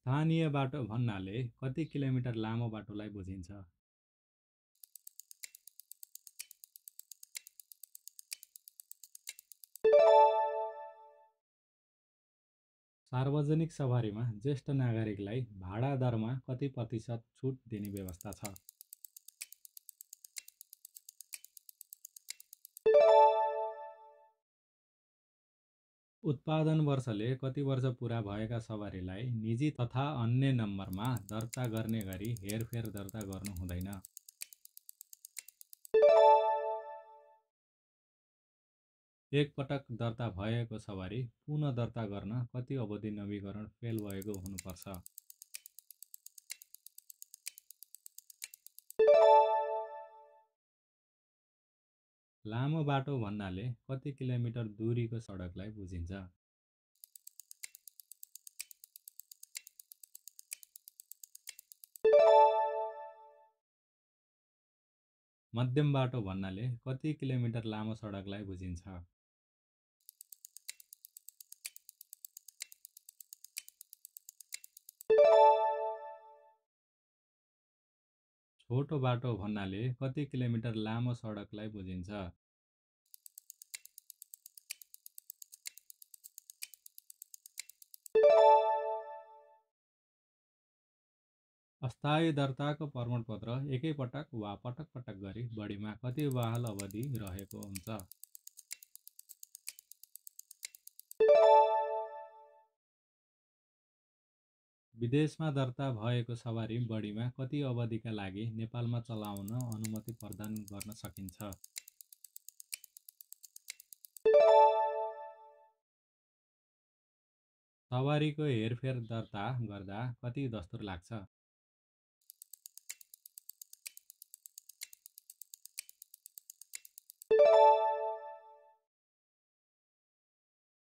स्थानीय बाटो भन्नाले कति किलोमिटर लामो बाटोलाई बुझिन्छ। सार्वजनिक सवारीमा ज्येष्ठ नागरिकलाई भाडा दरमा कति प्रतिशत छुट दिने व्यवस्था छ। उत्पादन वर्षले कति वर्ष पुरा भएका सवारीलाई निजी तथा अन्य नम्बरमा दर्ता गर्ने गरी हेरफेर दर्ता गर्नु हुँदैन। एक पटक दर्ता भएको सवारी पुनः दर्ता गर्न कति अवधि नवीकरण फेल भएको हुनुपर्छ। लामो बाटो भन्नाले कति किलोमिटर दूरीको सडकलाई बुझिन्छ। मध्यम बाटो भन्नाले कति किलोमिटर लामो सडकलाई बुझिन्छ। छोटो बाटो भन्नाले कति किलोमिटर लामो सडकलाई बुझिन्छ। अस्थायी दर्ताको प्रमाणपत्र एकै पटक वा पटक पटक गरी बढीमा कति बहाल अवधि रहेको हुन्छ। विदेशमा दर्ता भएको सवारी बढीमा कति अवधिका लागि नेपालमा चलाउन अनुमति प्रदान गर्न सकिन्छ। सवारीको हेरफेर दर्ता गर्दा कति दस्तुर लाग्छ।